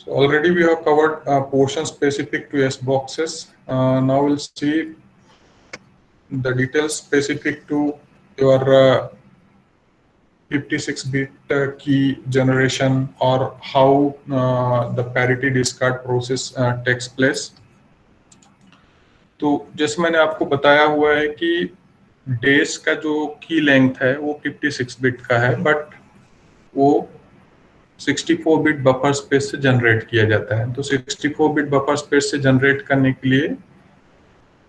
So already we have covered portion specific to S boxes. Now we'll see the details specific to your 56-bit key generation or how the parity discard process takes place. तो जैसे मैंने आपको बताया हुआ है कि डेस का जो की लेंथ है वो 56 बिट का है, बट वो 64 बिट बफर स्पेस से जनरेट किया जाता है। तो 64 बिट बफर स्पेस से जनरेट करने के लिए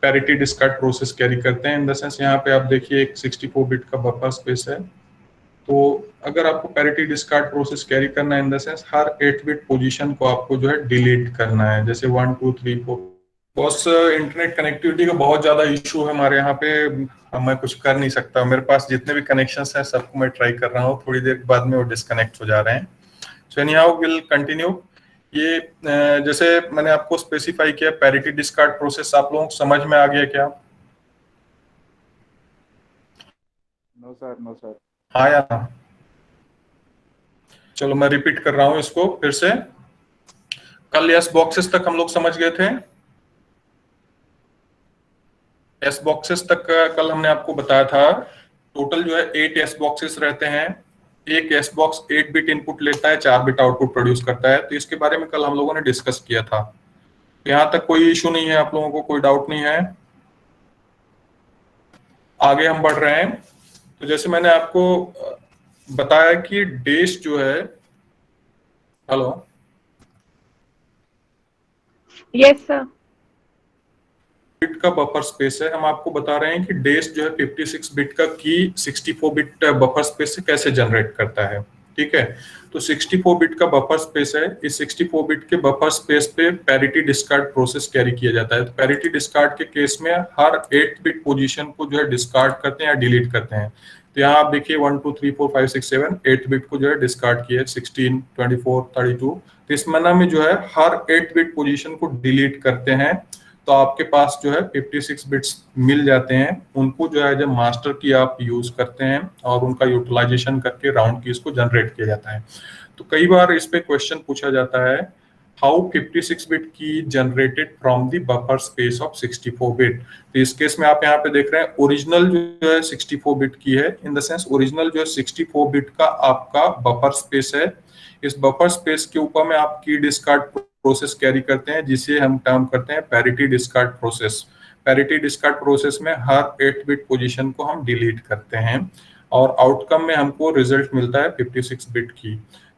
पैरिटी डिस्कार्ड प्रोसेस कैरी करते हैं। इन द सेंस यहाँ पे आप देखिए एक 64 बिट का बफर स्पेस है, तो अगर आपको पैरिटी डिस्कार्ड प्रोसेस कैरी करना है in the sense her 8 bit position को आपको जो है डिलीट करना है, जैसे 1 2 3 4। बस इंटरनेट कनेक्टिविटी का बहुत ज्यादा इशू है हमारे यहाँ पे, मैं कुछ कर नहीं सकता। मेरे पास जितने भी कनेक्शंस हैं सबको मैं ट्राई कर रहा हूँ, थोड़ी देर बाद में वो डिस्कनेक्ट हो जा रहे हैं। सो एनीहाउ विल कंटिन्यू। ये जैसे मैंने आपको स्पेसिफाई किया पैरिटी डिस्कार्ड प्रोसेस, आप लोगों को समझ में आ गया क्या? No sir, no sir. हाँ या ना? चलो मैं रिपीट कर रहा हूँ इसको फिर से। कल एस बॉक्सेस तक हम लोग समझ गए थे। एस बॉक्सेस तक कल हमने आपको बताया था टोटल जो है 8 एस बॉक्सेस रहते हैं। एक एस बॉक्स 8 बिट इनपुट लेता है, 4 बिट आउटपुट प्रोड्यूस करता है। तो इसके बारे में कल हम लोगों ने डिस्कस किया था। यहाँ तक कोई इशू नहीं है, आप लोगों को कोई डाउट नहीं है? आगे हम बढ़ रहे हैं। तो जैसे मैंने आपको बताया कि डेस जो है, हेलो, यस सर, बिट का बफर स्पेस है। हम आपको बता रहे हैं कि डेस जो है 56 बिट का की 64 बिट बफर स्पेस से कैसे जनरेट करता है। ठीक है, तो 64 बिट का बफर स्पेस है। इस 64 बिट के बफर स्पेस पे पैरिटी डिस्कार्ड प्रोसेस कैरी किया जाता है। तो पैरिटी डिस्कार्ड के केस में हर 8 बिट पोजीशन को जो है डिस्कार्ड करते हैं या डिलीट करते हैं। तो यहाँ आप देखिए 1 2 3 4 5 6 7 8 बिट को जो है डिस्कार्ड किया, 16 24 32। तो इस मना में जो है हर 8 बिट पोजीशन को डिलीट करते हैं, तो आपके पास जो है 56 बिट्स मिल जाते हैं। उनको जो है जब मास्टर की आप यूज करते हैं और उनका यूटिलाइजेशन करके राउंड कीज को जनरेट किया जाता है। तो कई बार इस पे क्वेश्चन पूछा जाता है, हाउ 56 बिट की generated from the buffer space of 64 bit. तो इस केस में आप यहाँ पे देख रहे हैं ओरिजिनल जो है 64 बिट की है। इन द सेंस ओरिजिनल जो है 64 बिट का आपका बफर स्पेस है। इस बफर स्पेस के ऊपर में आप की डिस्कार्ड प्रोसेस कैरी करते हैं, जिसे हम टर्म करते हैं parity discard process. Parity discard process में हर 8 बिट पोजीशन को हम डिलीट करते हैं और आउटकम में हमको रिजल्ट मिलता है 56 बिट की।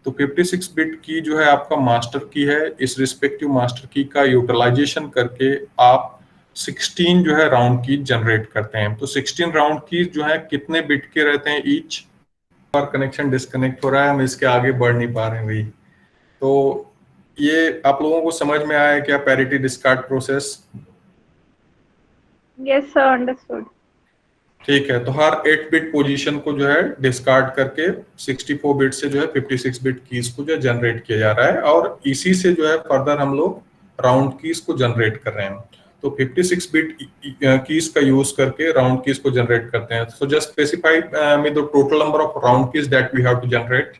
तो 56 बिट की जो है आपका मास्टर की है। इस रिस्पेक्टिव मास्टर की का यूटिलाइजेशन करके आप 16 जो है राउंड की जनरेट करते हैं। तो 16 राउंड की जो है कितने बिट के रहते हैं ईच? और कनेक्शन डिस्कनेक्ट हो रहा है, हम इसके आगे बढ़ नहीं पा रहे हैं भाई। तो ये आप लोगों को समझ में आया क्या parity discard process? Yes sir, understood. ठीक है, तो हर 8 बिट पोजीशन को जो है डिस्कार्ड करके 64 बिट से जो है 56 बिट कीज को जो है जनरेट किया जा रहा है और इसी से जो है फर्दर हम लोग राउंड कीज को जनरेट कर रहे हैं। तो 56 बिट कीज का यूज करके राउंड कीज को जनरेट करते हैं। So just specify me the total number of round keys that we have to generate.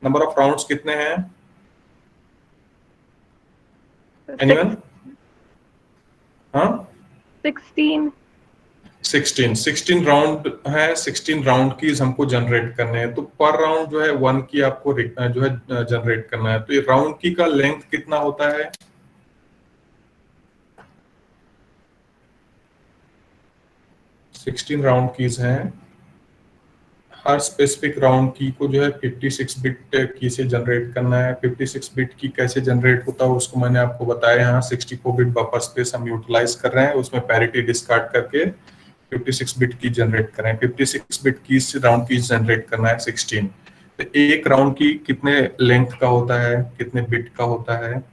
Number of rounds कितने हैं? एनीवन? हाँ, 16 16 राउंड है। 16 राउंड कीज हमको जनरेट करने हैं। तो पर राउंड जो है 1 की आपको जो है जनरेट करना है। तो ये राउंड की का लेंथ कितना होता है? सिक्सटीन राउंड कीज हैं। हर स्पेसिफिक राउंड की को जो है 56 बिट की से जनरेट करना है। 56 बिट की कैसे जनरेट होता है उसको मैंने आपको बताया। यहाँ 64 बिट बफर स्पेस हम यूटिलाइज कर रहे हैं, उसमें पैरिटी डिस्कार्ड करके 56 बिट की जनरेट कर रहे हैं। 56 बिट की से राउंड की जनरेट करना है 16। तो एक राउंड की कितने लेंथ का होता है, कितने बिट का होता है?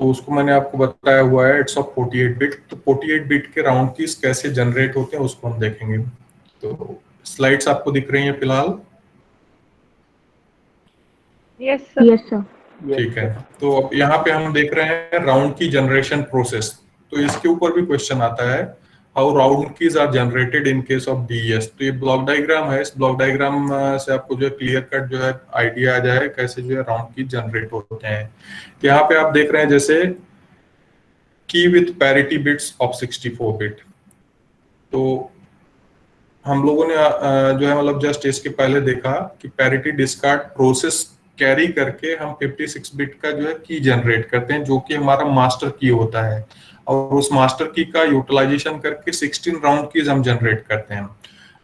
तो उसको मैंने आपको बताया हुआ है, इट्स ऑफ 48 बिट। तो 48 बिट के राउंड कीज कैसे जनरेट होते हैं उसको हम देखेंगे। तो स्लाइड्स आपको दिख रही हैं फिलहाल? Yes sir. Yes sir. ठीक है, तो अब यहाँ पे हम देख रहे हैं राउंड की जनरेशन प्रोसेस। तो इसके ऊपर भी क्वेश्चन आता है, how round keys are generated in case of DES. तो ये ब्लॉक डायग्राम है, इस ब्लॉक डायग्राम से आपको जो है क्लियर कट जो है आइडिया आ जाए कैसे जो है राउंड कीज जनरेट होते हैं। तो यहाँ पे आप देख रहे हैं जैसे की with parity bits of 64 bit. तो हम लोगों ने जो है मतलब जस्ट इसके पहले देखा कि पैरिटी डिस्कार्ड प्रोसेस कैरी करके हम 56 बिट का जो है की जनरेट करते हैं, जो कि हमारा मास्टर की होता है, और उस मास्टर की का यूटिलाइजेशन करके 16 राउंड कीज हम जनरेट करते हैं।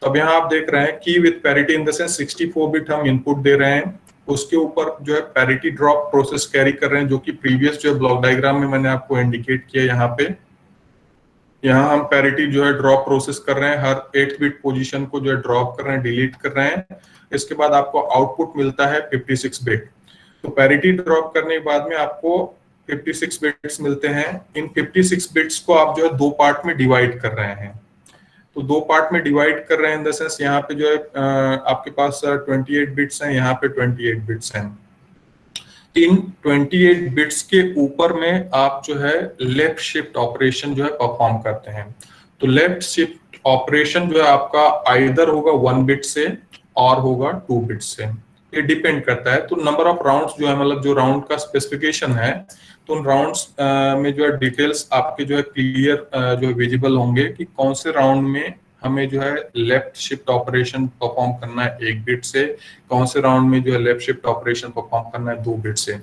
तो अब यहाँ आप देख रहे हैं की with parity in the sense 64 bit हम इनपुट दे रहे हैं, उसके ऊपर जो है पैरिटी ड्रॉप प्रोसेस कैरी कर रहे हैं, जो कि प्रीवियस जो है ब्लॉक डायग्राम में मैंने आपको इंडिकेट किया। यहाँ हम पैरिटी जो है ड्रॉप प्रोसेस कर रहे हैं, हर 8 बिट पोजीशन को जो है ड्रॉप कर रहे हैं, डिलीट कर रहे हैं। इसके बाद आपको आउटपुट मिलता है 56 बिट। तो पैरिटी ड्रॉप करने के बाद में आपको 56 बिट्स मिलते हैं। इन 56 बिट्स को आप जो है दो पार्ट में डिवाइड कर रहे हैं। तो दो पार्ट में डिवाइड कर रहे हैं इन द सेंस यहाँ पे जो है आपके पास 28 बिट्स हैं, यहाँ पे 28 बिट्स हैं। इन 28 बिट्स के ऊपर में आप जो है लेफ्ट शिफ्ट ऑपरेशन जो है परफॉर्म करते हैं। तो लेफ्ट शिफ्ट ऑपरेशन जो है आपका आइदर होगा 1 बिट से और होगा 2 बिट से, ये डिपेंड करता है। तो नंबर ऑफ राउंड्स जो है मतलब जो राउंड का स्पेसिफिकेशन है, तो उन राउंड्स में जो है डिटेल्स आपके जो है क्लियर जो है विजिबल होंगे कि कौन से राउंड में हमें जो है लेफ्ट शिफ्ट ऑपरेशन परफॉर्म करना है 1 बिट से, कौन से राउंड में जो है लेफ्ट शिफ्ट ऑपरेशन परफॉर्म करना है 2 बिट से।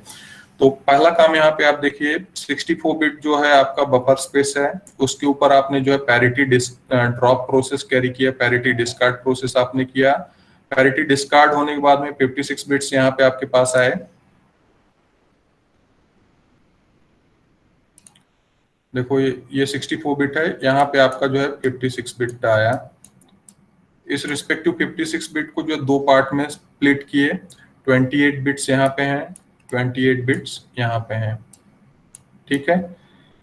तो पहला काम यहाँ पे आप देखिए 64 बिट जो है आपका बफर स्पेस है, उसके ऊपर आपने जो है पैरिटी ड्रॉप प्रोसेस कैरी किया, पैरिटी डिस्कार्ड प्रोसेस आपने किया। पैरिटी डिस्कार्ड होने के बाद में 56 बिट्स यहाँ पे आपके पास आए। देखो ये 64 बिट है, यहाँ पे आपका जो है 56 बिट आया। इस रिस्पेक्टिव 56 बिट को जो दो पार्ट में स्प्लिट किए, 28 बिट्स यहाँ पे हैं, 28 बिट्स यहाँ पे हैं, ठीक है।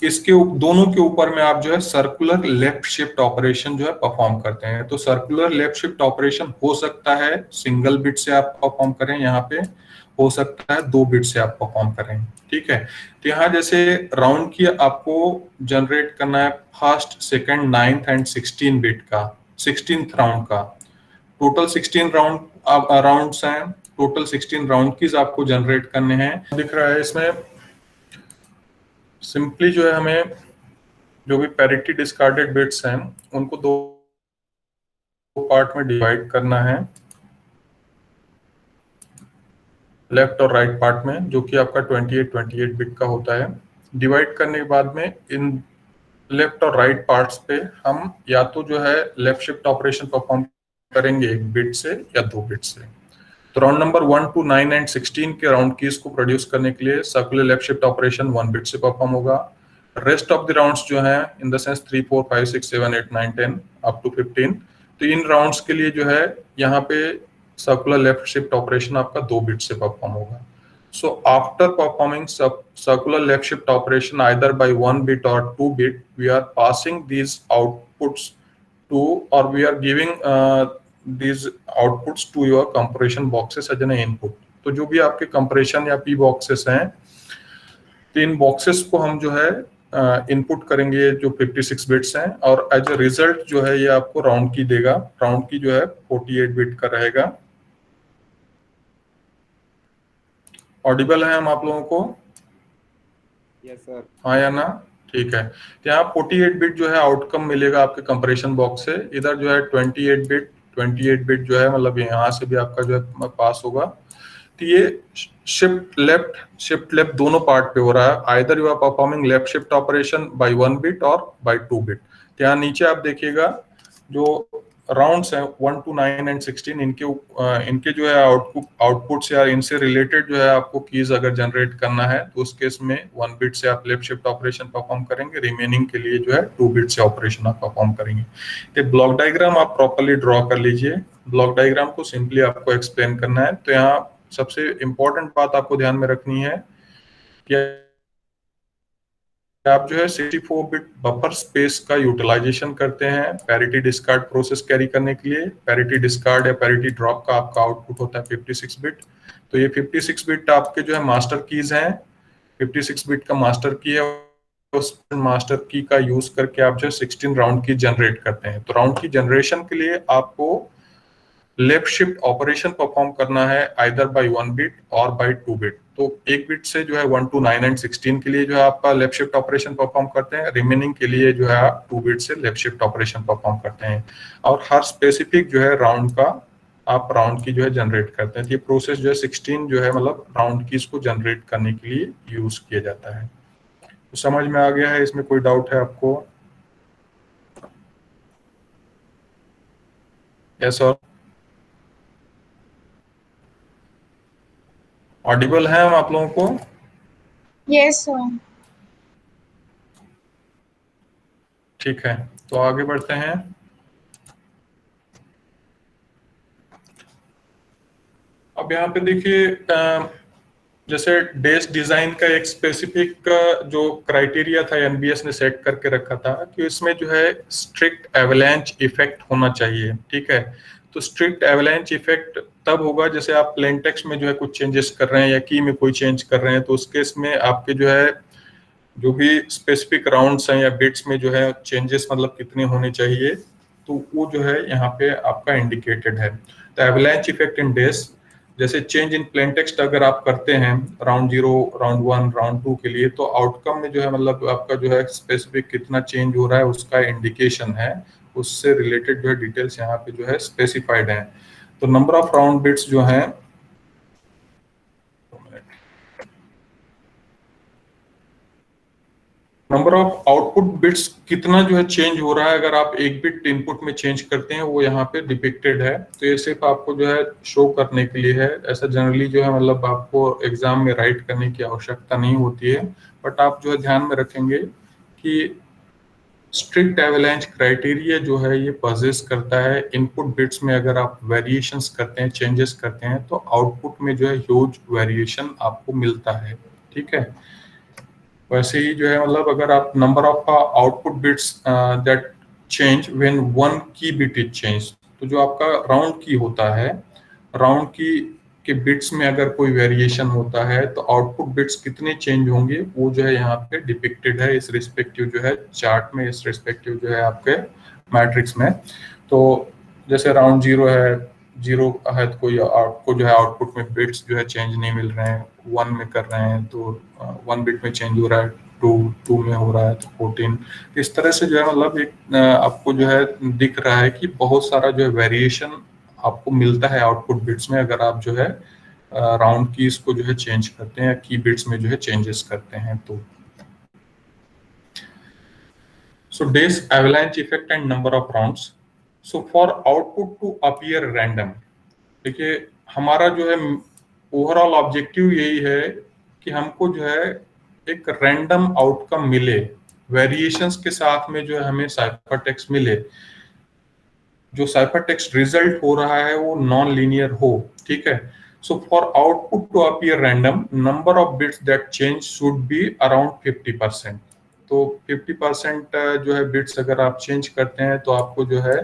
इसके दोनों के ऊपर में आप जो है सर्कुलर लेफ्ट शिफ्ट ऑपरेशन जो है परफॉर्म करते हैं। तो सर्कुलर लेफ्ट शिफ्ट ऑपरेशन हो सकता है सिंगल बिट से आप परफॉर्म करें, यहाँ पे हो सकता है 2 बिट से आप परफॉर्म करें, ठीक है। तो यहाँ जैसे राउंड की आपको जनरेट करना है first, second, 9th and 16 bit का, 16th राउंड का। टोटल 16 राउंड्स हैं, टोटल 16 राउंड कीज आपको जनरेट करने हैं। दिख रहा है इसमें सिंपली जो है हमें जो भी पैरिटी डिस्कार्डेड बिट्स हैं उनको दो पार्ट में डिवाइड करना है, लेफ्ट और राइट पार्ट में, जो कि आपका 28 बिट का होता है। डिवाइड करने के बाद में इन लेफ्ट और राइट पार्ट्स पे हम या तो जो है लेफ्ट शिफ्ट ऑपरेशन परफॉर्म करेंगे 1 बिट से या 2 बिट से। तो राउंड नंबर 1 to 9 एंड 16 के राउंड कीज को प्रोड्यूस करने के लिए circular left shift operation 1 bit से परफॉर्म होगा। रेस्ट ऑफ द राउंड्स जो है in the sense 3, 4, 5, 6, 7, 8, 9, 10 up to 15, तो इन राउंड्स के लिए जो है यहाँ पे सर्कुलर लेफ्ट शिफ्ट ऑपरेशन आपका 2 बिट से परफॉर्म होगा। So after performing circular left shift operation either by 1 bit or 2 bit, we are passing these outputs to, or we are giving these outputs to your compression boxes as an input। तो जो भी आपके compression या P boxes हैं, तो इन boxes को हम जो है इनपुट करेंगे जो 56 बिट्स हैं, और एज ए रिजल्ट जो है ये आपको राउंड की देगा। राउंड की जो है 48 बिट का रहेगा। ऑडिबल है हम आप लोगों को? Yes sir. हाँ या ना? ठीक है। तो यहाँ 48 बिट जो है आउटकम मिलेगा आपके कंप्रेशन बॉक्स से। इधर जो है 28 बिट जो है मतलब यहाँ से भी आपका जो है पास होगा। तो ये शिफ्ट लेफ्ट दोनों पार्ट पे हो रहा है। Either you are performing left shift operation by 1 bit और बाय 2 बिट। तो यहाँ नीचे आप देखिएगा जो राउंड्स हैं 1 to 9 एंड 16, इनके जो है आउटपुट्स या इनसे रिलेटेड जो है आपको कीज अगर जनरेट करना है तो उस केस में 1 बिट से आप लेफ्ट शिफ्ट ऑपरेशन परफॉर्म करेंगे, रिमेनिंग के लिए जो है 2 बिट से ऑपरेशन आप परफॉर्म करेंगे। तो ब्लॉक डायग्राम आप प्रॉपर्ली ड्रॉ कर लीजिए। ब्लॉक डायग्राम को सिंपली आपको एक्सप्लेन करना है। तो यहाँ सबसे इंपॉर्टेंट बात आपको ध्यान में रखनी है कि आप जो है 64 बिट बफर स्पेस का यूटिलाइजेशन करते हैं पैरिटी डिस्कार्ड प्रोसेस कैरी करने के लिए। पैरिटी डिस्कार्ड या पैरिटी ड्रॉप का आपका आउटपुट होता है 56 बिट। तो ये 56 बिट आपके जो है मास्टर कीज हैं, 56 बिट का मास्टर की है, मास्टर की का यूज करके आप जो 16 राउंड की जनरेट करते हैं। तो राउंड की जनरेशन के लिए आपको लेफ्ट शिफ्ट ऑपरेशन परफॉर्म करना है आइदर बाय 1 बिट और बाय 2 बिट। तो 1 बिट से जो है 1 to 9 एंड 16 के लिए जो है आपका लेफ्ट शिफ्ट ऑपरेशन परफॉर्म करते हैं, रिमेनिंग के लिए जो है आप 2 बिट से लेफ्ट शिफ्ट ऑपरेशन परफॉर्म करते हैं। और हर स्पेसिफिक जो है राउंड का आप राउंड की जो है जनरेट करते हैं। तो ये प्रोसेस जो है 16 जो है मतलब राउंड की इसको जनरेट करने के लिए यूज किया जाता है। तो समझ में आ गया है? इसमें कोई डाउट है आपको? यस सर, ऑडिबल है हम आप लोगों को? Yes, sir. ठीक है, तो आगे बढ़ते हैं। अब यहाँ पे देखिए जैसे डेस डिजाइन का एक स्पेसिफिक जो क्राइटेरिया था एनबीएस ने सेट करके रखा था कि इसमें जो है स्ट्रिक्ट एवलांच इफेक्ट होना चाहिए। ठीक है, तो स्ट्रिक्ट एवलांच इफेक्ट तब होगा जैसे आप प्लेन टेक्स्ट में जो है कुछ चेंजेस कर रहे हैं या की में कोई चेंज कर रहे हैं, तो उस केस में आपके जो है जो भी स्पेसिफिक राउंड्स हैं या बिट्स में जो है चेंजेस मतलब कितने होने चाहिए, तो वो जो है यहाँ पे आपका इंडिकेटेड है। तो एवलांच इफेक्ट इन डेस, जैसे चेंज इन प्लेन टेक्स्ट अगर आप करते हैं राउंड 0, राउंड 1, राउंड 2 के लिए, तो आउटकम में जो है मतलब आपका जो है स्पेसिफिक कितना चेंज हो रहा है उसका इंडिकेशन है, उससे रिलेटेड जो है डिटेल्स यहाँ पे जो है स्पेसिफाइड है। तो नंबर ऑफ राउंड बिट्स जो है नंबर ऑफ आउटपुट बिट्स कितना जो है चेंज हो रहा है अगर आप एक बिट इनपुट में चेंज करते हैं, वो यहाँ पे डिपिक्टेड है। तो ये सिर्फ आपको जो है शो करने के लिए है, ऐसा जनरली जो है मतलब आपको एग्जाम में राइट करने की आवश्यकता नहीं होती है। बट आप जो है ध्यान में रखेंगे कि स्ट्रिक्ट एवलांच क्राइटेरिया जो है ये पजेस करता है इनपुट बिट्स में अगर आप वेरिएशंस करते हैं, चेंजेस करते हैं, तो आउटपुट में जो है ह्यूज वेरिएशन आपको मिलता है। ठीक है, वैसे ही जो है मतलब अगर आप number of output bits that change when one की बिट इज चेंज, तो जो आपका राउंड की होता है, राउंड की के बिट्स में अगर कोई वेरिएशन होता है तो आउटपुट बिट्स कितने चेंज होंगे वो जो है यहाँ पे डिपिक्टेड है इस रिस्पेक्टिव जो है चार्ट में, इस रिस्पेक्टिव जो है आपके मैट्रिक्स में। तो जैसे राउंड 0 है, 0 है तो कोई आपको जो है आउटपुट में बिट्स जो है चेंज नहीं मिल रहे हैं, 1 में कर रहे हैं तो 1 बिट में चेंज हो रहा है, 2 में हो रहा है तो 14। इस तरह से जो है मतलब एक आपको जो है दिख रहा है कि बहुत सारा जो है वेरिएशन आपको मिलता है आउटपुट बिट्स में अगर आप जो है राउंड कीज को जो है चेंज करते हैं या की बिट्स में जो है चेंजेस करते हैं। तो so DES avalanche effect and number of rounds. So for output to appear random, देखिए हमारा जो है ओवरऑल ऑब्जेक्टिव यही है कि हमको जो है एक रैंडम आउटकम मिले, वेरिएशंस के साथ में जो है हमें साइफर टेक्स्ट मिले, जो साइफर टेक्स्ट रिजल्ट हो रहा है वो नॉन लीनियर हो। ठीक है, so for output to appear random number of bits that change should be around 50%। तो 50% जो है बिट्स अगर आप चेंज करते हैं तो आपको जो है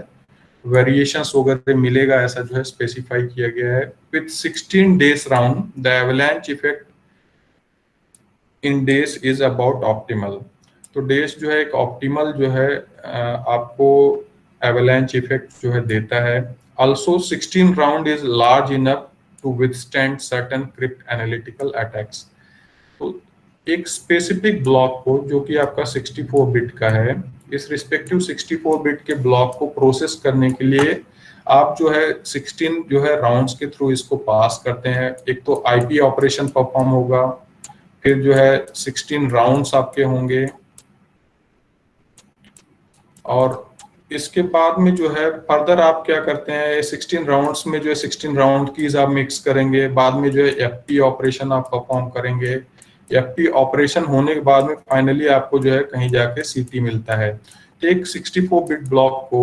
वेरिएशंस वगैरह मिलेगा, ऐसा जो है स्पेसिफाई किया गया है। With 16 days round the avalanche effect in days is about optimal. तो डेज जो है एक ऑप्टिमल जो है आपको एवलांच इफेक्ट जो है देता है। Also 16 round is large enough to withstand certain crypt analytical attacks. तो एक स्पेसिफिक ब्लॉक को जो कि आपका 64 बिट का है, इस रिस्पेक्टिव 64 बिट के ब्लॉक को प्रोसेस करने के लिए आप जो है 16 जो है राउंड्स के थ्रू इसको पास करते हैं। एक तो आईपी ऑपरेशन परफॉर्म होगा, फिर जो है 16 राउंड्स आपके होंगे, और इसके बाद में जो है फर्दर आप क्या करते हैं 16 राउंड्स में जो है 16 राउंड कीज आप मिक्स करेंगे, बाद में जो है एफपी ऑपरेशन आप परफॉर्म करेंगे। एफपी ऑपरेशन होने के बाद में फाइनली आपको जो है कहीं जाके सीटी मिलता है। तो एक 64 बिट ब्लॉक को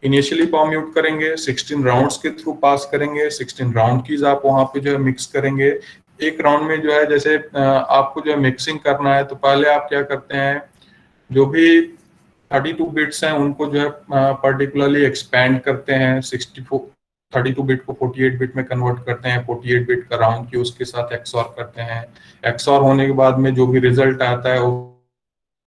इनिशियली कॉम्प्यूट करेंगे, 16 राउंड्स के थ्रू पास करेंगे, 16 राउंड कीज आप वहां पे जो है मिक्स करेंगे। एक राउंड में जो है जैसे आपको जो है मिक्सिंग करना है तो पहले आप क्या करते हैं, जो भी 32 बिट्स हैं उनको जो है पर्टिकुलरली एक्सपैंड करते हैं, 32 बिट को 48 बिट में कन्वर्ट करते हैं, 48 बिट का राउंड की उसके साथ एक्सऑर करते हैं। एक्सऑर होने के बाद में जो भी रिजल्ट आता है